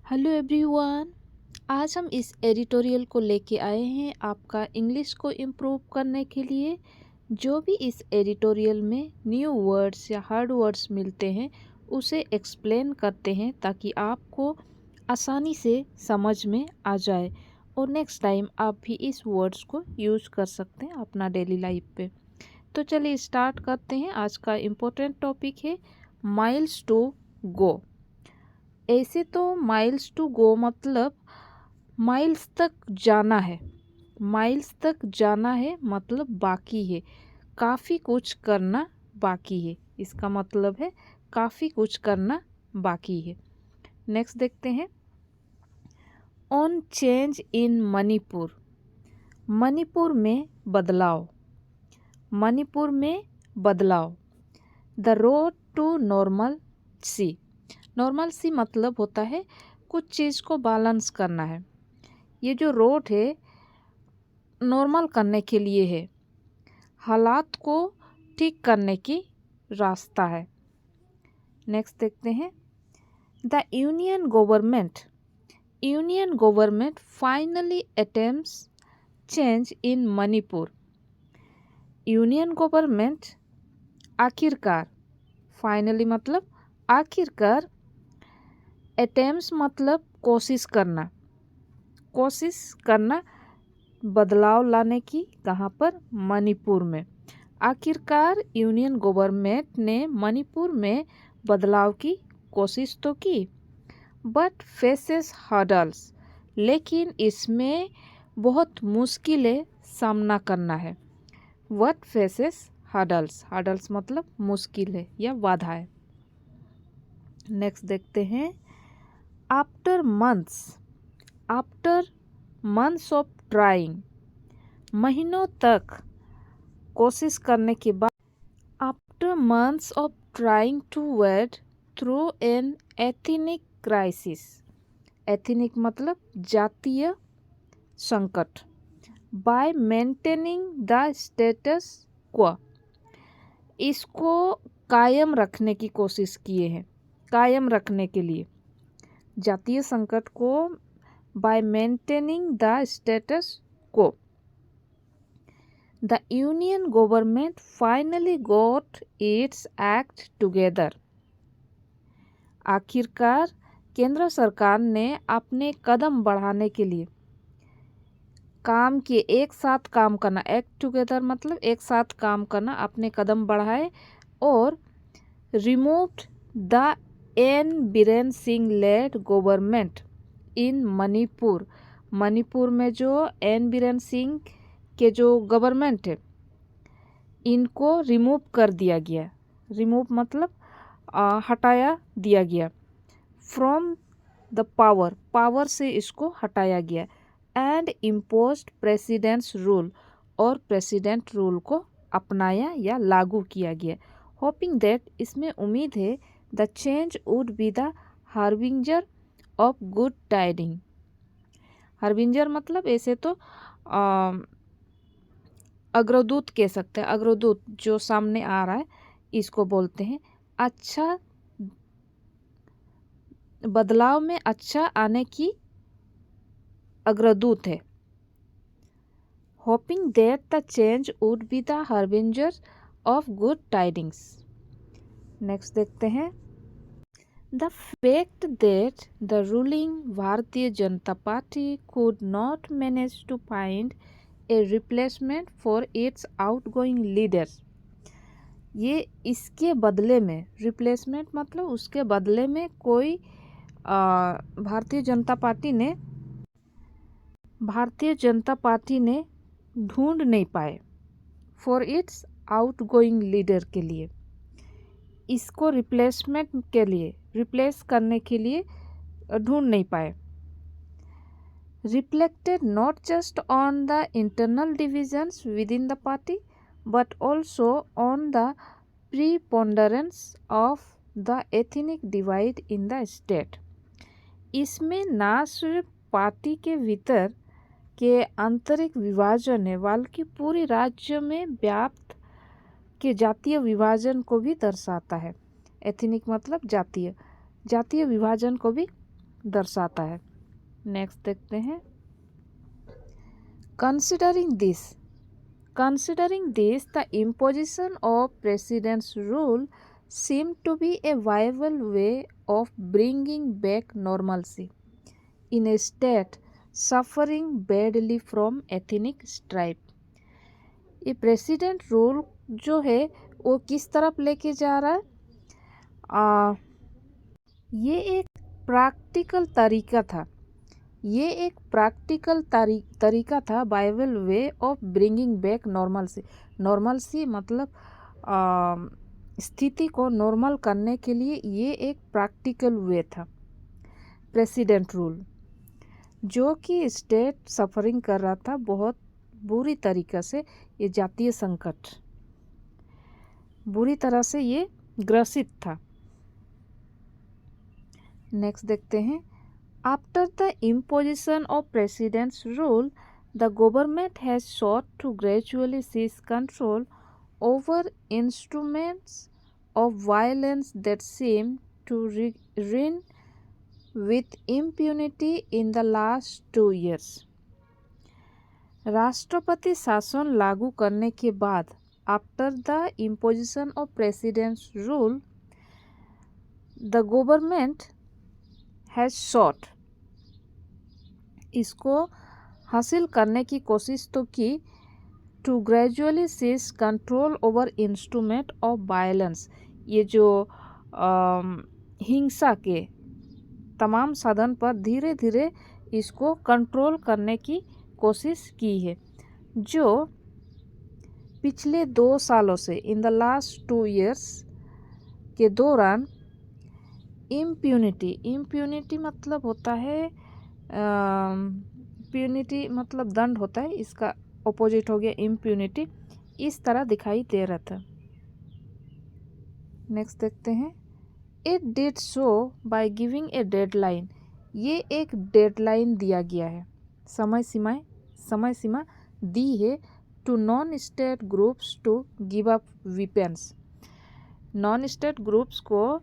Hello everyone. आज हम इस एडिटोरियल को लेके आए हैं आपका इंग्लिश को इम्प्रूव करने के लिए। जो भी इस एडिटोरियल में न्यू वर्ड्स या हार्ड वर्ड्स मिलते हैं उसे एक्सप्लेन करते हैं ताकि आपको आसानी से समझ में आ जाए और नेक्स्ट टाइम आप भी इस वर्ड्स को यूज़ कर सकते हैं अपना डेली लाइफ पे। तो चलिए स्टार्ट करते हैं। आज का इम्पोर्टेंट टॉपिक है माइल्स टू गो। ऐसे तो माइल्स टू गो मतलब माइल्स तक जाना है। माइल्स तक जाना है मतलब बाकी है, काफ़ी कुछ करना बाकी है। इसका मतलब है काफ़ी कुछ करना बाकी है। नेक्स्ट देखते हैं on change in Manipur. Manipur में बदलाव। मणिपुर में बदलाव। The road to normalcy. Normalcy मतलब होता है कुछ चीज़ को बैलेंस करना है। ये जो रोड है नॉर्मल करने के लिए है, हालात को ठीक करने की रास्ता है। नेक्स्ट देखते हैं the union government. Union government finally attempts change in Manipur. Union government आखिरकार, फाइनली मतलब आखिरकार, अटेम्प्ट्स मतलब कोशिश करना, कोशिश करना बदलाव लाने की। कहाँ पर? मणिपुर में। आखिरकार यूनियन गवर्नमेंट ने मणिपुर में बदलाव की कोशिश तो की, बट फेसेस हर्डल्स, लेकिन इसमें बहुत मुश्किलें सामना करना है। What faces hurdles? हर्डल्स मतलब मुश्किलें या बाधाएं। नेक्स्ट देखते हैं after months. After months of trying, महीनों तक कोशिश करने के बाद, after months of trying to wade through an ethnic crisis. Ethnic मतलब जातीय संकट। By maintaining the status quo, इसको कायम रखने की कोशिश किए हैं। कायम रखने के लिए जातीय संकट को by maintaining the status quo, the union government finally got its act together. आखिरकार केंद्र सरकार ने अपने कदम बढ़ाने के लिए काम किए। एक साथ काम करना, एक्ट टुगेदर मतलब एक साथ काम करना, अपने कदम बढ़ाए और removed the N Biren Singh led government in Manipur. Manipur में जो एन बीरेन सिंह के जो गवर्नमेंट है इनको रिमूव कर दिया गया। रिमूव मतलब हटाया दिया गया। फ्रॉम द पावर, पावर से इसको हटाया गया। एंड इम्पोज्ड प्रेसिडेंट्स रूल, और प्रेसिडेंट रूल को अपनाया या लागू किया गया। होपिंग दैट, इसमें उम्मीद है, the change would be the harbinger of good tidying. Harbinger मतलब ऐसे तो अग्रदूत कह सकते हैं। अग्रदूत जो सामने आ रहा है इसको बोलते हैं अच्छा, बदलाव में अच्छा आने की अग्रदूत है। Hoping that the change would be the harbinger of good tidings. Next देखते हैं The fact that the ruling Bharatiya Janata Party could not manage to find a replacement for its outgoing leaders, ये इसके बदले में, replacement मतलब उसके बदले में कोई भारतीय जनता पार्टी ने ढूंढ नहीं पाए फॉर इट्स आउटगोइंग लीडर के लिए। इसको रिप्लेसमेंट के लिए, रिप्लेस करने के लिए ढूंढ नहीं पाए। Reflected not just on the internal divisions with in the party but also on the preponderance of the ethnic divide in the state. इसमें ना सिर्फ पार्टी के भीतर के आंतरिक विभाजन है बल्कि पूरे राज्य में व्याप्त के जातीय विभाजन को भी दर्शाता है। एथनिक मतलब जातीय, जातीय विभाजन को भी दर्शाता है। नेक्स्ट देखते हैं, considering this the imposition of president's rule seemed to be a viable way of bringing back normalcy in a state suffering badly from ethnic strife। ये प्रेसिडेंट रूल जो है वो किस तरफ लेके जा रहा है? ये एक प्रैक्टिकल तरीका था, ये एक प्रैक्टिकल तरीका था, viable way of bringing back normalcy मतलब स्थिति को नॉर्मल करने के लिए ये एक प्रैक्टिकल वे था। प्रेसिडेंट रूल जो कि स्टेट सफरिंग कर रहा था बहुत बुरी तरीक़ा से, ये जातीय संकट बुरी तरह से ये ग्रसित था। नेक्स्ट देखते हैं, after the imposition of president's rule, the government has sought to gradually seize control over instruments of violence that seem to reign with impunity in the last 2 years। राष्ट्रपति शासन लागू करने के बाद, after the imposition of president's rule, the government has sought, इसको हासिल करने की कोशिश तो की, to gradually seize control over instrument of violence, ये जो हिंसा के तमाम साधन पर धीरे धीरे इसको कंट्रोल करने की कोशिश की है, जो पिछले 2 सालों से इन द लास्ट 2 years के दौरान इम्प्यूनिटी मतलब होता है प्यूनिटी मतलब दंड होता है, इसका ऑपोजिट हो गया इम्प्यूनिटी, इस तरह दिखाई दे रहा था। नेक्स्ट देखते हैं, it did so by giving a deadline, ये एक डेडलाइन दिया गया है, समय सीमा दी है, to non state groups to give up weapons, non state groups को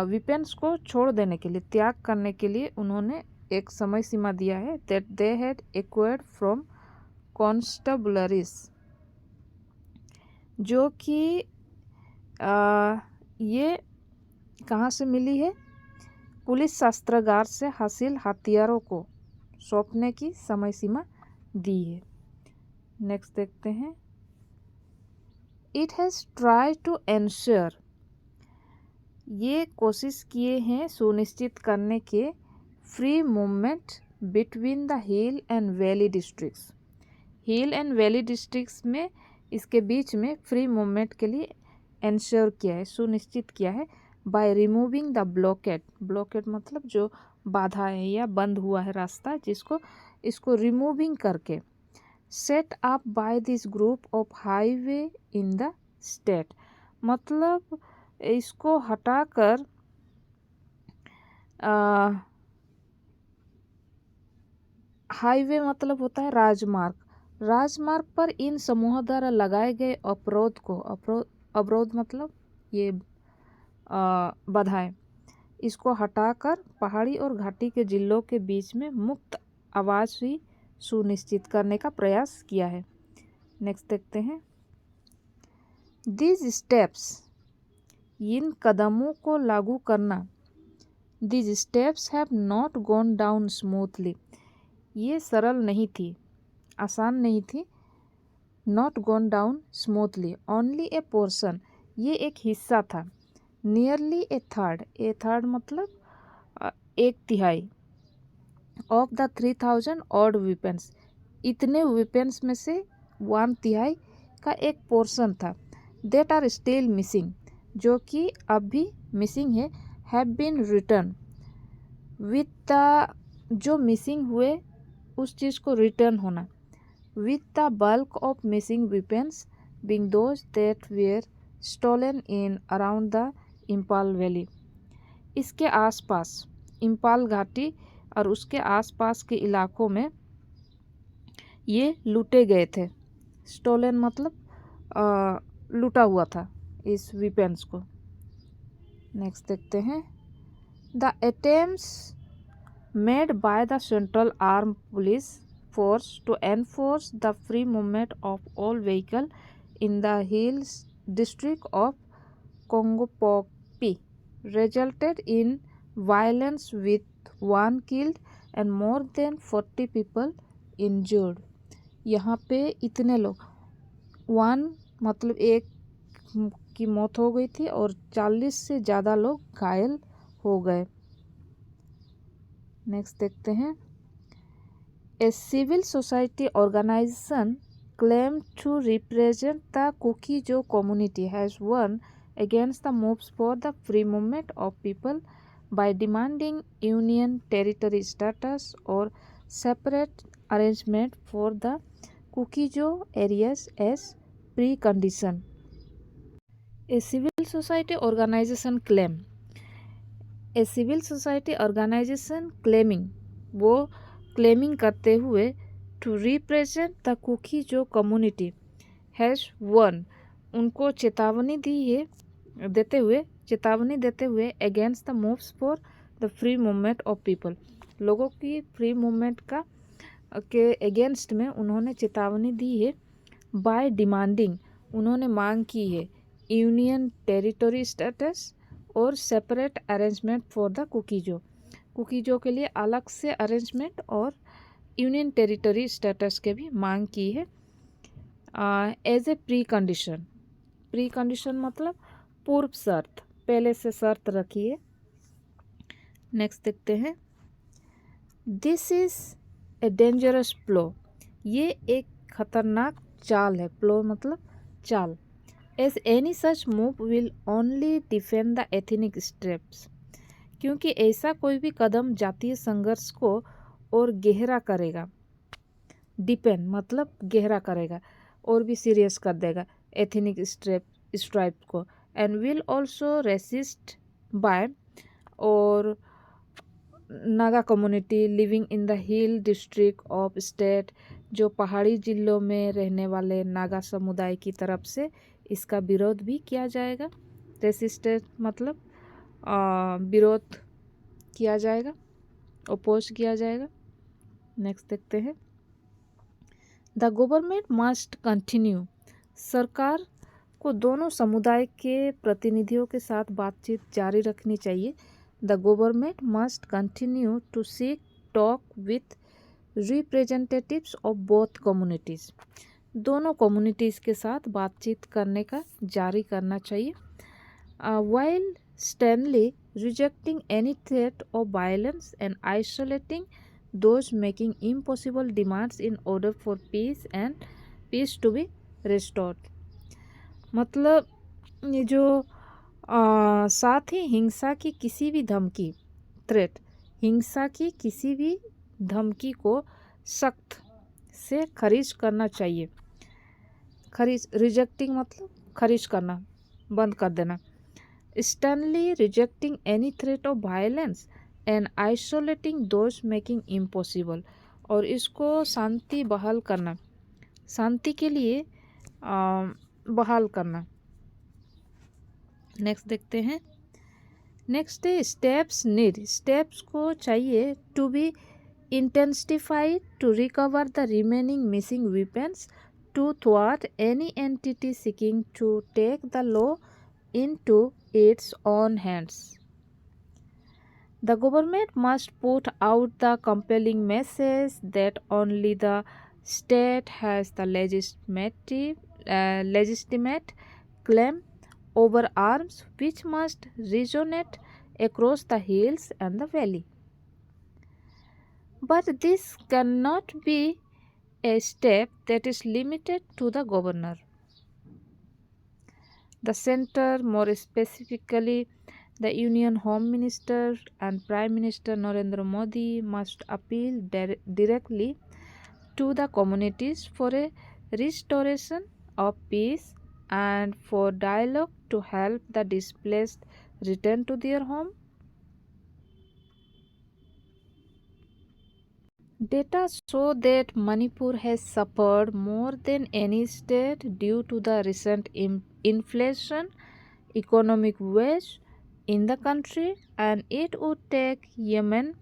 वेपन्स को छोड़ देने के लिए, त्याग करने के लिए उन्होंने एक समय सीमा दिया है, that they had acquired from constabularies, जो कि ये कहाँ से मिली है, पुलिस शस्त्रागार से हासिल हथियारों को सौंपने की समय सीमा दी है। नेक्स्ट देखते हैं, it has try to ensure, ये कोशिश किए हैं सुनिश्चित करने के, free movement between the hill and valley districts, hill and valley districts में इसके बीच में फ्री मूवमेंट के लिए एंश्योर किया है, सुनिश्चित किया है, बाय रिमूविंग द ब्लॉकेट मतलब जो बाधा है या बंद हुआ है रास्ता, इसको रिमूविंग करके, set up by this group of highway in the state, मतलब इसको हटाकर हाईवे मतलब होता है राजमार्ग पर इन समूहों द्वारा लगाए गए अवरोध मतलब ये बाधाएं, इसको हटाकर पहाड़ी और घाटी के जिलों के बीच में मुक्त आवाज ही सुनिश्चित करने का प्रयास किया है। नेक्स्ट देखते हैं, दीज स्टेप्स, इन कदमों को लागू करना, these steps have not gone down smoothly, ये सरल नहीं थी, आसान नहीं थी, not gone down smoothly, only A portion, ये एक हिस्सा था, नियरली ए थर्ड मतलब 1/3 ऑफ द 3000 ऑड वेपन्स, इतने वेपन्स में से 1/3 का एक पोर्शन था, दैट आर स्टिल मिसिंग, जो कि अब भी मिसिंग है, have been return with the, जो मिसिंग हुए उस चीज़ को रिटर्न होना, with the bulk of missing weapons being those that were stolen in around the Imphal valley, इसके आसपास इम्पाल घाटी और उसके आसपास के इलाकों में ये लूटे गए थे, स्टोलन मतलब लूटा हुआ था इस वेपन्स को। नेक्स्ट देखते हैं, the attempts made by the Central Armed Police Force to enforce the free movement of all vehicles in the Hills district of Congopopi resulted in violence with 1 killed and more than 40 people injured. यहाँ पे इतने लोग 1 मतलब एक की मौत हो गई थी और 40 से ज़्यादा लोग घायल हो गए। नेक्स्ट देखते हैं। A civil society organisation claim to represent the Kuki-Jo community has won against the moves for the free movement of people by demanding union territory status or separate arrangement for the Kuki-Jo areas as precondition. A civil society organization claim. A civil society organization claiming, वो claiming करते हुए to represent the Kuki-Jo community has won, उनको चेतावनी देते हुए against the moves for the free movement of people, लोगों की free movement के अगेंस्ट में उन्होंने चेतावनी दी है। बाय डिमांडिंग, उन्होंने मांग की है यूनियन टेरिटरी स्टेटस और separate arrangement for the Kuki-Zo के लिए अलग से अरेंजमेंट और यूनियन टेरिटरी स्टेटस के भी मांग की है एज ए प्री कंडीशन मतलब पूर्व शर्त, पहले से शर्त रखी है। नेक्स्ट देखते हैं। This is a dangerous ploy, ये एक खतरनाक चाल है। प्लो मतलब चाल। As any such move will only defend the ethnic strips, क्योंकि ऐसा कोई भी कदम जातीय संघर्ष को और गहरा करेगा। डिपेंड मतलब गहरा करेगा और भी सीरियस कर देगा एथनिक स्ट्राइप को। And will also resist by और Naga community living in the hill district of state, जो पहाड़ी जिलों में रहने वाले नागा समुदाय की तरफ से इसका विरोध भी किया जाएगा। रेसिस्टेंट मतलब विरोध किया जाएगा, अपोज किया जाएगा। नेक्स्ट देखते हैं। द गवर्नमेंट मस्ट कंटिन्यू, सरकार को दोनों समुदाय के प्रतिनिधियों के साथ बातचीत जारी रखनी चाहिए। The government must continue to seek talk with representatives of both communities, दोनों कम्युनिटीज़ के साथ बातचीत करने का जारी करना चाहिए। While sternly rejecting any threat of violence and isolating those making impossible demands in order for peace to be restored, मतलब ये जो साथ ही हिंसा की किसी भी धमकी, थ्रेट, हिंसा की किसी भी धमकी को सख्त से खारिज करना चाहिए। खारिज, रिजेक्टिंग मतलब खारिज करना, बंद कर देना। Sternly rejecting any threat of violence and isolating those making impossible, और इसको शांति बहाल करना, शांति के लिए बहाल करना। नेक्स्ट देखते हैं। नेक्स्ट है स्टेप्स को चाहिए to be intensified to recover the remaining missing weapons to थ्वाट any entity seeking to take the law into its own hands. The government must put out the compelling message that only the state has the legitimate claim over arms, which must resonate across the hills and the valley. But this cannot be a step that is limited to the governor. The center, more specifically the Union Home Minister and Prime Minister Narendra Modi, must appeal directly to the communities for a restoration of peace and for dialogue to help the displaced return to their home. Data show that Manipur has suffered more than any state due to the recent inflation, economic wage in the country, and it would take Yemen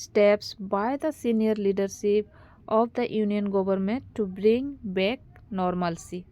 steps by the senior leadership of the union government to bring back normalcy.